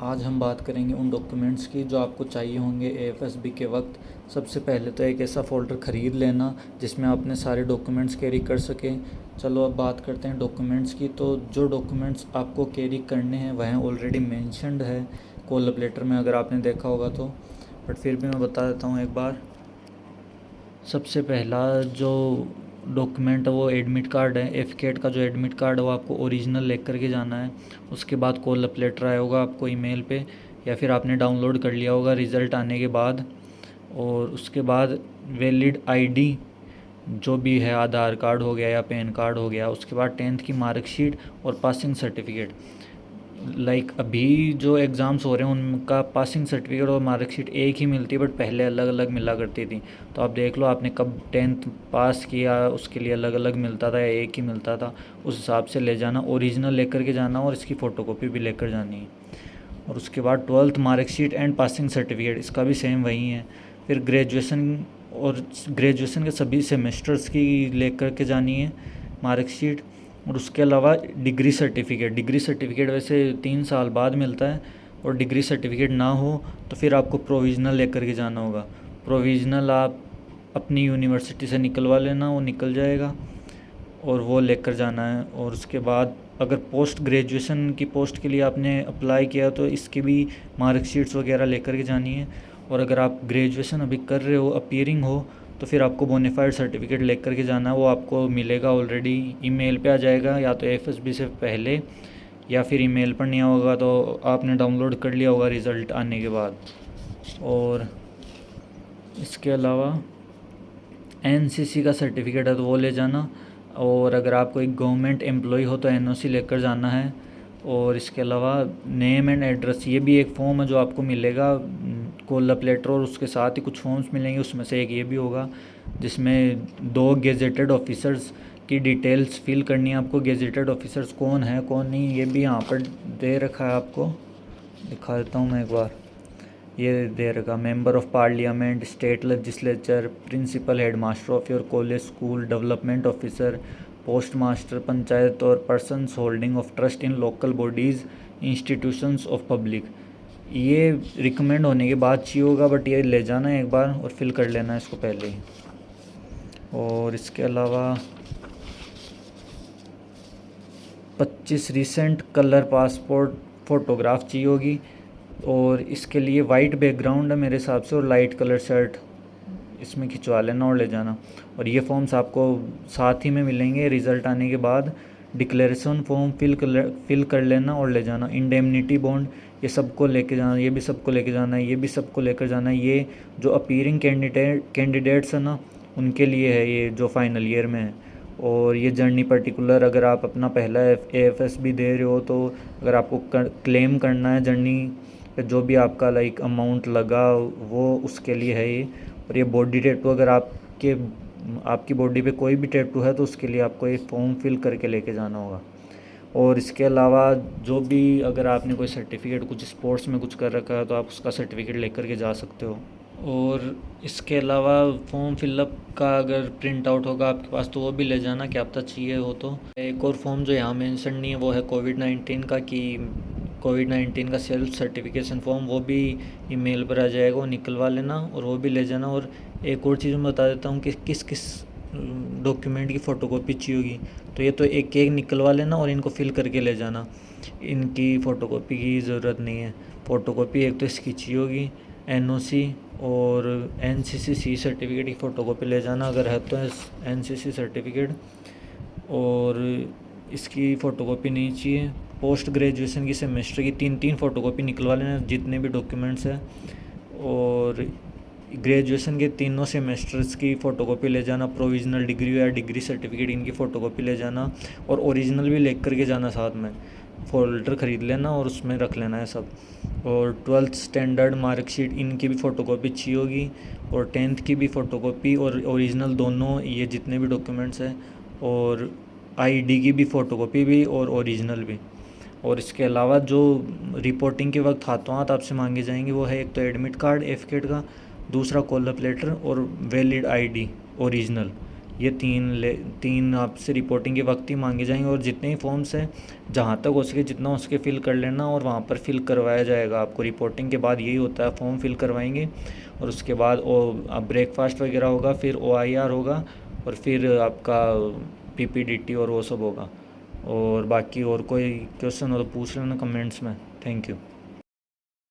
आज हम बात करेंगे उन डॉक्यूमेंट्स की जो आपको चाहिए होंगे एएफएसबी के वक्त। सबसे पहले तो एक ऐसा फ़ोल्डर ख़रीद लेना जिसमें आप अपने सारे डॉक्यूमेंट्स कैरी कर सकें। चलो अब बात करते हैं डॉक्यूमेंट्स की। तो जो डॉक्यूमेंट्स आपको कैरी करने हैं वह ऑलरेडी मेंशन्ड है कॉल अप लेटर में, अगर आपने देखा होगा तो। बट फिर भी मैं बता देता हूँ एक बार। सबसे पहला जो डॉक्यूमेंट है वो एडमिट कार्ड है। एफकेट का जो एडमिट कार्ड है वो आपको ओरिजिनल लेकर के जाना है। उसके बाद कॉल अप लेटर आया होगा आपको ईमेल पे, या फिर आपने डाउनलोड कर लिया होगा रिज़ल्ट आने के बाद। और उसके बाद वैलिड आईडी जो भी है, आधार कार्ड हो गया या पैन कार्ड हो गया। उसके बाद 10th की मार्कशीट और पासिंग सर्टिफिकेट। अभी जो एग्ज़ाम्स हो रहे हैं उनका पासिंग सर्टिफिकेट और मार्कशीट एक ही मिलती है, बट पहले अलग अलग मिला करती थी। तो आप देख लो आपने कब 10th पास किया, उसके लिए अलग अलग मिलता था या एक ही मिलता था, उस हिसाब से ले जाना। ओरिजिनल लेकर के जाना और इसकी फ़ोटोकॉपी भी लेकर जानी है। और उसके बाद 12th marksheet and passing certificate, इसका भी सेम वही है। फिर ग्रेजुएशन के सभी सेमेस्टर्स की लेकर के जानी है मार्कशीट। और उसके अलावा डिग्री सर्टिफिकेट वैसे 3 साल बाद मिलता है। और डिग्री सर्टिफिकेट ना हो तो फिर आपको प्रोविज़नल लेकर के जाना होगा। प्रोविज़नल आप अपनी यूनिवर्सिटी से निकलवा लेना, वो निकल जाएगा और वो लेकर जाना है। और उसके बाद अगर पोस्ट ग्रेजुएशन की पोस्ट के लिए आपने अप्लाई किया तो इसकी भी मार्कशीट्स वगैरह लेकर के जानी है। और अगर आप ग्रेजुएशन अभी कर रहे हो, अपीयरिंग हो, तो फिर आपको बोनाफाइड सर्टिफिकेट लेकर के जाना है। वो आपको मिलेगा ऑलरेडी, ईमेल पे आ जाएगा, या तो एफएसबी से पहले या फिर ईमेल पर नहीं होगा तो आपने डाउनलोड कर लिया होगा रिज़ल्ट आने के बाद। और इसके अलावा एनसीसी का सर्टिफिकेट है तो वो ले जाना। और अगर आप कोई गवर्नमेंट एम्प्लॉय हो तो एनओसी लेकर जाना है। और इसके अलावा नेम एंड एड्रेस, ये भी एक फ़ॉर्म है जो आपको मिलेगा कॉल अप लेटर, और उसके साथ ही कुछ फॉर्म्स मिलेंगे, उसमें से एक ये भी होगा जिसमें 2 गेजेटेड ऑफिसर्स की डिटेल्स फिल करनी है आपको। गेजेटेड ऑफिसर्स कौन है कौन नहीं ये भी यहाँ पर दे रखा है, आपको दिखा देता हूँ मैं एक बार। ये दे रखा member of parliament, state legislature, principal head master of your college school, development officer, post master panchayat, और persons holding of trust in local bodies institutions of public. ये रिकमेंड होने के बाद चाहिए होगा, बट ये ले जाना है एक बार और फिल कर लेना है इसको पहले ही। और इसके अलावा 25 रिसेंट कलर पासपोर्ट फ़ोटोग्राफ चाहिए होगी। और इसके लिए वाइट बैकग्राउंड है मेरे हिसाब से, और लाइट कलर शर्ट इसमें खिंचवा लेना और ले जाना। और ये फॉर्म्स आपको साथ ही में मिलेंगे रिज़ल्ट आने के बाद। डिक्लेरेशन फॉर्म फिल कर लेना और ले जाना। इंडेमनिटी बॉन्ड ये सबको लेके जाना, ये भी सबको लेके जाना है, ये भी सबको लेकर जाना है। ये जो अपीयरिंग कैंडिडेट्स हैं ना, उनके लिए है ये जो फाइनल ईयर में है। और ये जर्नी पर्टिकुलर, अगर आप अपना पहला एएफएसबी दे रहे हो तो अगर आपको क्लेम करना है जर्नी पे जो भी आपका अमाउंट लगा वो उसके लिए है ये। और ये बॉडी टैटू, अगर आपकी बॉडी पे कोई भी टैटू है तो उसके लिए आपको ये फॉर्म फिल करके लेके जाना होगा। और इसके अलावा जो भी अगर आपने कोई सर्टिफिकेट कुछ स्पोर्ट्स में कुछ कर रखा है तो आप उसका सर्टिफिकेट लेकर के जा सकते हो। और इसके अलावा फॉर्म फिलअप का अगर प्रिंट आउट होगा आपके पास तो वो भी ले जाना, क्या पता चाहिए हो तो। एक और फॉर्म जो यहाँ मेंशन नहीं है वो है कोविड-19 का, कि कोविड-19 का सेल्फ सर्टिफिकेशन फॉर्म, वो भी ईमेल पर आ जाएगा, वो निकलवा लेना और वो भी ले जाना। और एक और चीज़ मैं बता देता हूँ कि किस किस डॉक्यूमेंट की फ़ोटोकॉपी चाहिए होगी। तो ये तो एक एक निकलवा लेना और इनको फिल करके ले जाना, इनकी फ़ोटोकॉपी की ज़रूरत नहीं है। फ़ोटोकॉपी एक तो इसकी चाहिए होगी, एनओसी और एनसीसी सर्टिफिकेट की फ़ोटोकॉपी ले जाना अगर है तो एनसीसी सर्टिफिकेट। और इसकी फ़ोटोकॉपी नहीं चाहिए। पोस्ट ग्रेजुएशन की सेमेस्टर की 3-3 फ़ोटोकॉपी निकलवा लेना जितने भी डॉक्यूमेंट्स हैं। और ग्रेजुएशन के तीनों सेमेस्टर्स की फ़ोटोकॉपी ले जाना, प्रोविज़नल डिग्री या डिग्री सर्टिफिकेट इनकी फ़ोटोकॉपी ले जाना। और ओरिजिनल भी लेकर के जाना साथ में, फ़ोल्डर ख़रीद लेना और उसमें रख लेना है सब। और 12th स्टैंडर्ड मार्कशीट इनकी भी फ़ोटोकॉपी चाहिए होगी, और 10th की भी फ़ोटोकॉपी और ओरिजिनल दोनों, ये जितने भी डॉक्यूमेंट्स हैं। और आईडी की भी फ़ोटोकॉपी भी और ओरिजिनल भी। और इसके अलावा जो रिपोर्टिंग के वक्त हाथों हाथ आपसे मांगे जाएंगे वो है एक तो एडमिट कार्ड एफकेट का, दूसरा कॉल अप लेटर और वैलिड आईडी ओरिजिनल। ये तीन आपसे रिपोर्टिंग के वक्त ही मांगे जाएंगे, और जितने ही फॉर्म्स हैं जहाँ तक हो सके जितना हो सके फ़िल कर लेना, और वहाँ पर फ़िल करवाया जाएगा आपको। रिपोर्टिंग के बाद यही होता है, फॉर्म फिल करवाएंगे और उसके बाद ब्रेकफास्ट वगैरह होगा, फिर OIR होगा, और फिर आपका PPDT और वो सब होगा। और बाकी और कोई क्वेश्चन हो तो पूछ लेना कमेंट्स में। Thank you.